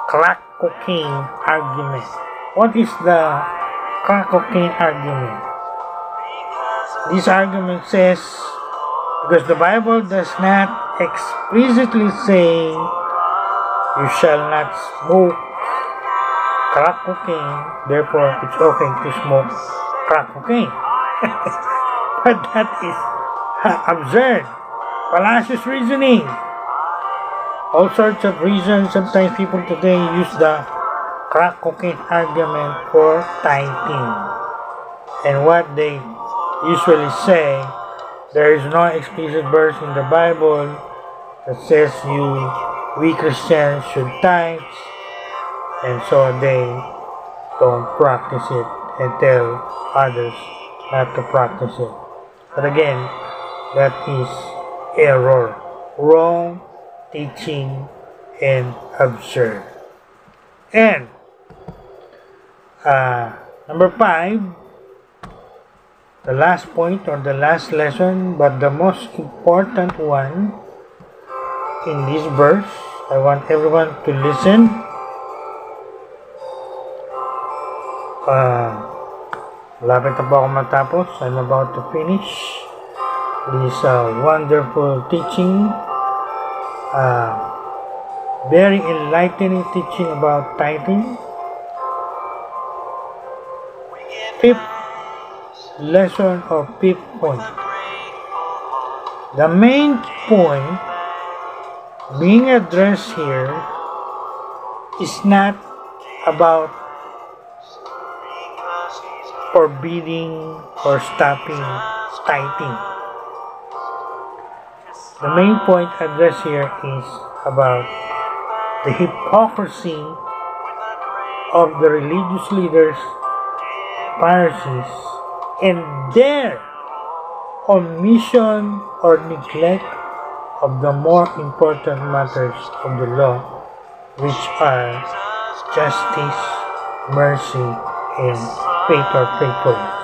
crack cocaine argument. What is the crack cocaine argument? This argument says, because the Bible does not explicitly say you shall not smoke crack cocaine, therefore it's okay to smoke crack cocaine. But that is absurd, fallacious reasoning. All sorts of reasons. Sometimes people today use the crack cocaine argument for tithing. And what they usually say, there is no explicit verse in the Bible that says we Christians should tithe, and so they don't practice it and tell others not to practice it. But again, that is error, wrong teaching, and absurd. And number 5, the last point or the last lesson, but the most important one in this verse, I want everyone to listen. Lapit na po ako matapos. I'm about to finish this wonderful teaching. Very enlightening teaching about tithing. 5th lesson or 5th point. The main point being addressed here is not about forbidding or stopping tithing. The main point addressed here is about the hypocrisy of the religious leaders, Pharisees, and their omission or neglect of the more important matters of the law, which are justice, mercy, and faith or faithfulness.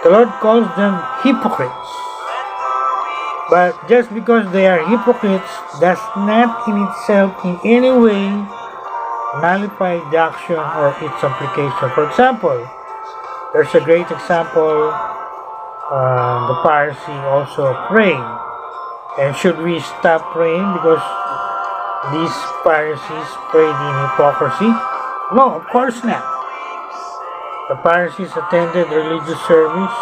The Lord calls them hypocrites. But just because they are hypocrites does not in itself in any way nullify the action or its application. For example, there's a great example, the Pharisee also praying. And should we stop praying because these Pharisees prayed in hypocrisy? No, of course not. The Pharisees attended religious service.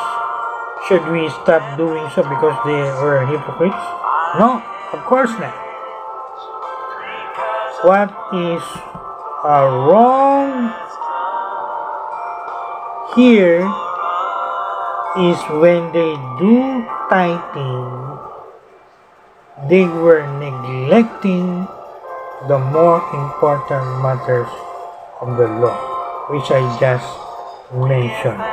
Should we stop doing so because they were hypocrites? No, of course not. What is wrong here is when they do tithing, they were neglecting the more important matters of the law, which I just mentioned.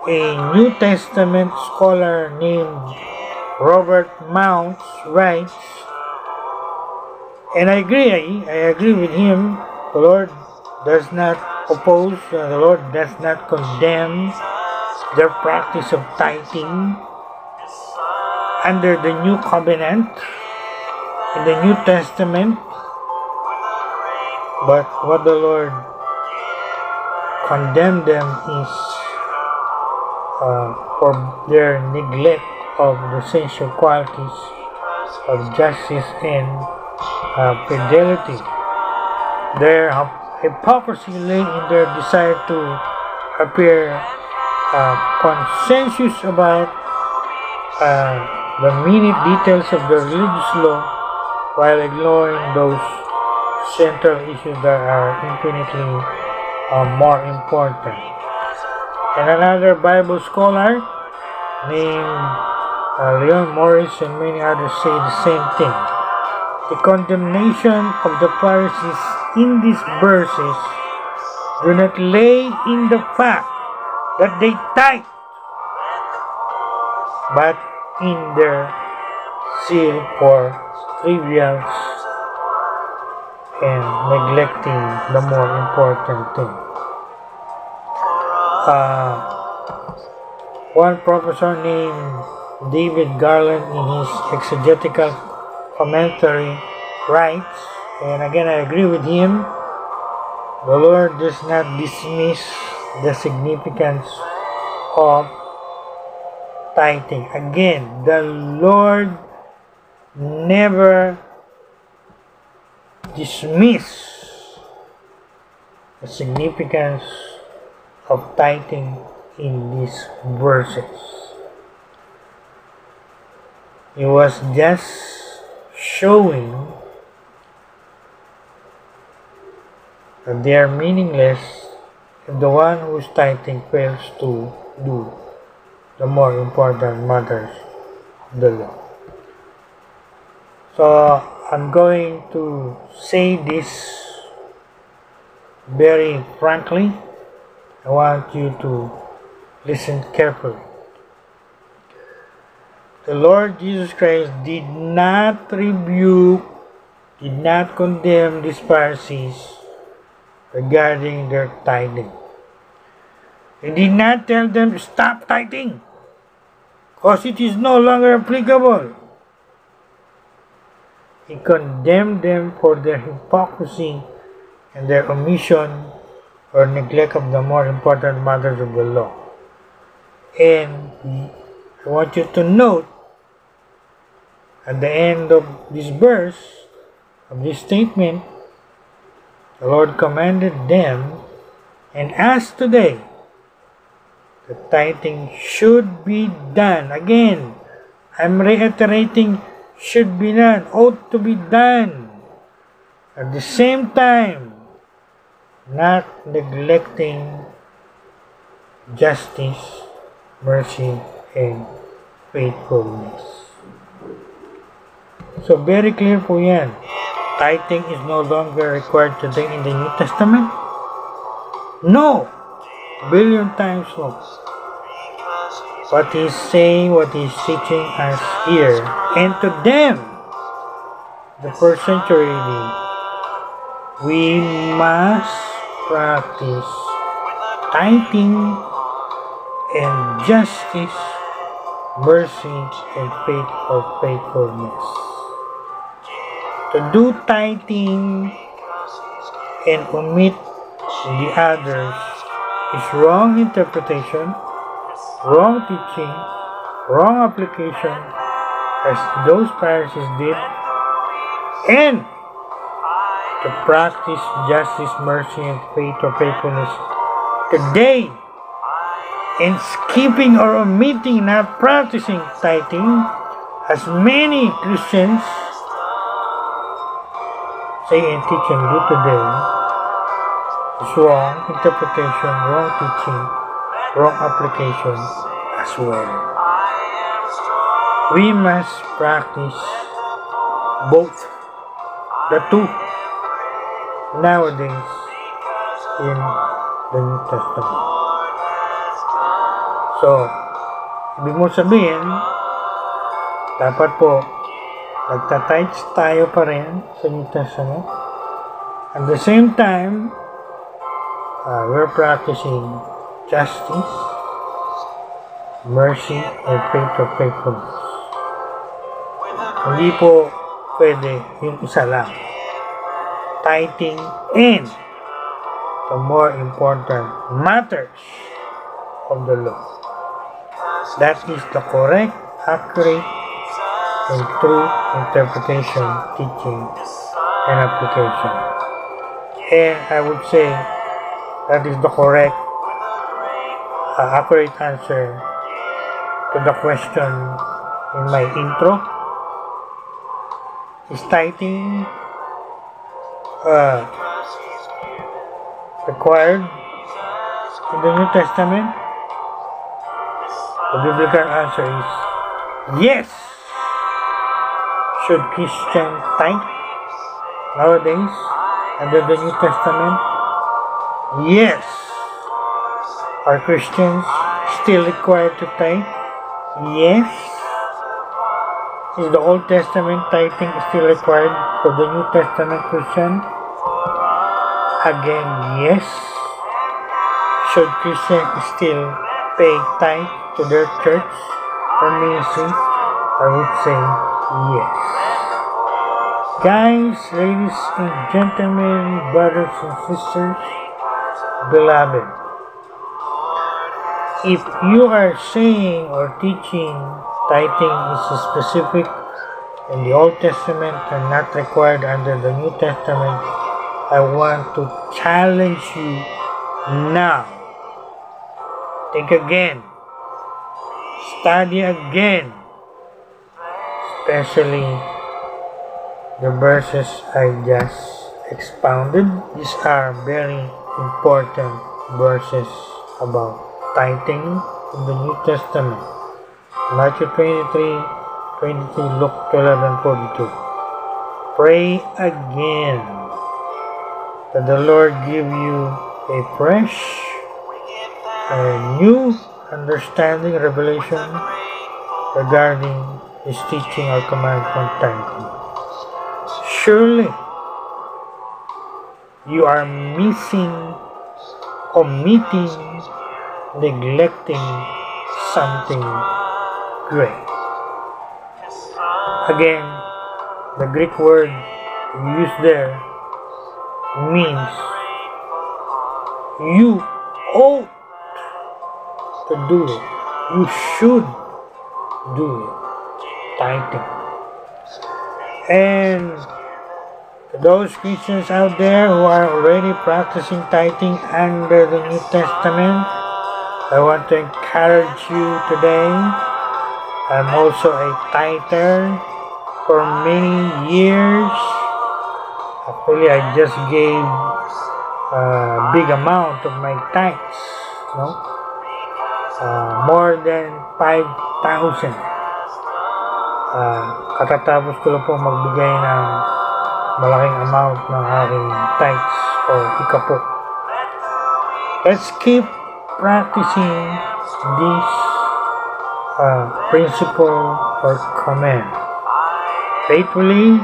A New Testament scholar named Robert Mounce writes, And I agree with him. The Lord does not oppose, the Lord does not condemn their practice of tithing under the new covenant in the New Testament. But what the Lord condemned them is for their neglect of the essential qualities of justice and fidelity. Their hypocrisy lay in their desire to appear consensus about the minute details of the religious law while ignoring those central issues that are infinitely more important. And another Bible scholar named Leon Morris and many others say the same thing. The condemnation of the Pharisees in these verses do not lay in the fact that they tithe, but in their zeal for trivials and neglecting the more important thing. One professor named David Garland in his exegetical commentary writes, and again I agree with him, the Lord does not dismiss the significance of tithing. Again, the Lord never dismiss the significance of tithing in these verses. He was just showing that they are meaningless if the one who is tithing fails to do the more important matters of the law. So I'm going to say this very frankly. I want you to listen carefully. The Lord Jesus Christ did not rebuke, did not condemn these Pharisees regarding their tithing. He did not tell them to stop tithing, because it is no longer applicable. He condemned them for their hypocrisy and their omission or neglect of the more important matters of the law. And I want you to note at the end of this verse, of this statement, the Lord commanded them, and as today, the tithing should be done. Again, I'm reiterating, should be done, ought to be done. At the same time, not neglecting justice, mercy, and faithfulness. So very clear po yan. Tithing is no longer required today in the New Testament? No! Billion times no. What he's saying, what he's teaching us here, and to them, the first century, we must practice tithing and justice, mercy, and faith or faithfulness. To do tithing and omit the others is wrong interpretation, wrong teaching, wrong application, as those Pharisees did, and to practice justice, mercy, and faith or faithfulness today, and skipping or omitting, not practicing tithing, as many Christians say and teach and do today, is wrong interpretation, wrong teaching, wrong application as well. We must practice both, the two, nowadays in the New Testament. So, ibig mo sabihin, dapat po Nagtatights tayo pa rin sa New Testament. At the same time, we're practicing justice, mercy, and faith of faithfulness. Hindi po pwede yung isa lang. Tithing and the more important matters of the law. That is the correct, accurate, and true interpretation, teaching, and application. And I would say that is the correct, accurate answer to the question in my intro. Is tithing required in the New Testament? The biblical answer is yes. Should Christians tithe nowadays under the New Testament? Yes. Are Christians still required to tithe? Yes. Is the Old Testament tithing still required for the New Testament Christian? Again, yes. Should Christians still pay tithe to their church or ministry? I would say yes. Guys, ladies and gentlemen, brothers and sisters, beloved, if you are saying or teaching tithing is specific in the Old Testament and not required under the New Testament, I want to challenge you now. Think again. Study again. Especially the verses I just expounded. These are very important verses about tithing in the New Testament. Matthew 23:22, Luke 12:42. Pray again that the Lord give you a fresh, new understanding, revelation regarding His teaching or command from tithing. Surely, you are missing, omitting, neglecting something great. Again, the Greek word used there means you ought to do it. You should do it. Tithing. And to those Christians out there who are already practicing tithing under the New Testament, I want to encourage you today. I'm also a tither for many years. Actually, I just gave a big amount of my tithes, more than 5,000. Katatapos ko lang po magbigay ng malaking amount ng aking tithes o ikapo. Let's keep practicing this principle or command faithfully,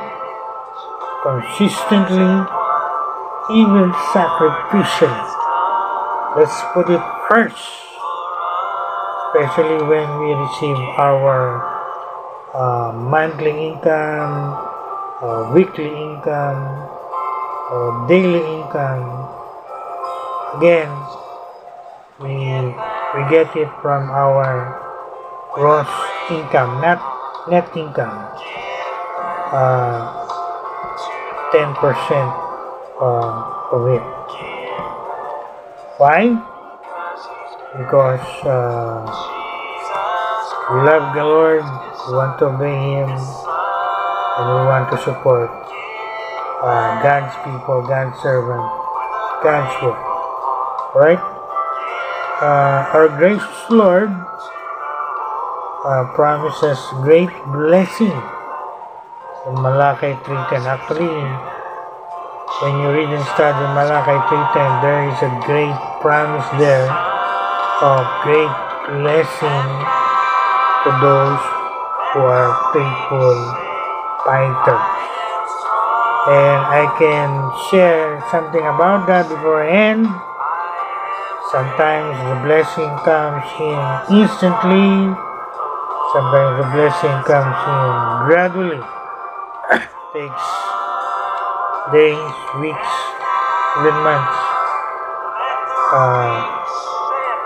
consistently, even sacrificially. Let's put it first, especially when we receive our monthly income, weekly income, or daily income. Again, we get it from our gross income, not net income. 10% of it. Why? Because we love the Lord, we want to obey Him, and we want to support God's people, God's servant, God's work. Alright? Our gracious Lord promises great blessing in Malachi 3:10. Actually, when you read and study Malachi 3:10, there is a great promise there of great blessing to those who are faithful tithers. And I can share something about that before I end. Sometimes the blessing comes in instantly. Sometimes the blessing comes in gradually. Takes days, weeks, even months.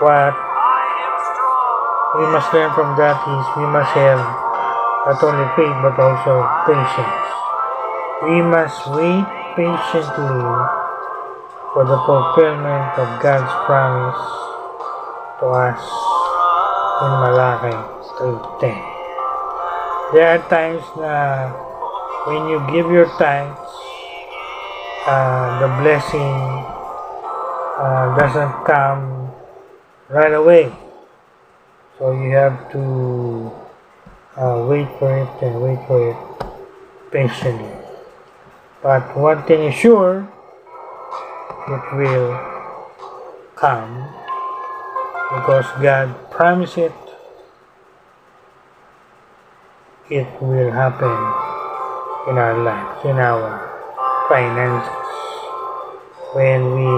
What we must learn from that is we must have not only faith but also patience. We must wait patiently for the fulfillment of God's promise to us in Malachi 3:10. There are times na when you give your tithes, the blessing doesn't come right away. So you have to wait for it and wait for it patiently. But one thing is sure, it will come because God promised it. It will happen in our lives, in our finances, when we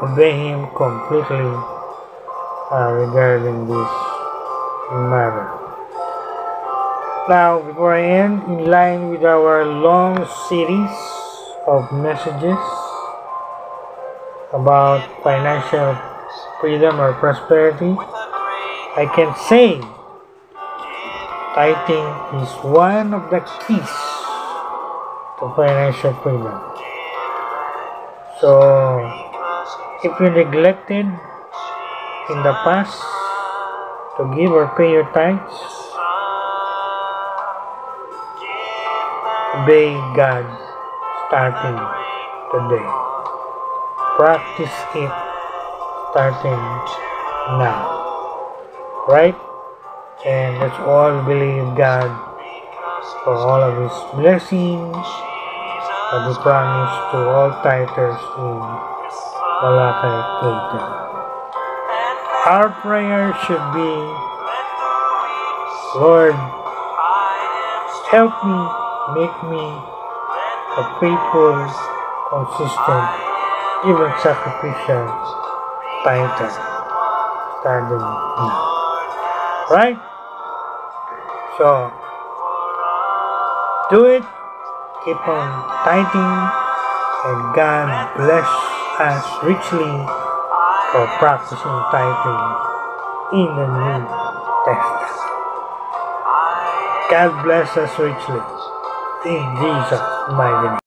obey Him completely regarding this matter. Now, before I end, in line with our long series of messages about financial freedom or prosperity, I can say tithing is one of the keys to financial freedom. So, if you neglected in the past to give or pay your tithes, obey God starting today. Practice it starting now. Right? And let's all believe God for all of His blessings that He promised to all tithers in Malachi 3:10. Our prayer should be, Lord, help me, make me a faithful, consistent, even sacrificial tither starting now. Right? So, do it, keep on tithing, and God bless us richly for practicing tithing in the New Testament. God bless us richly in Jesus' mighty name.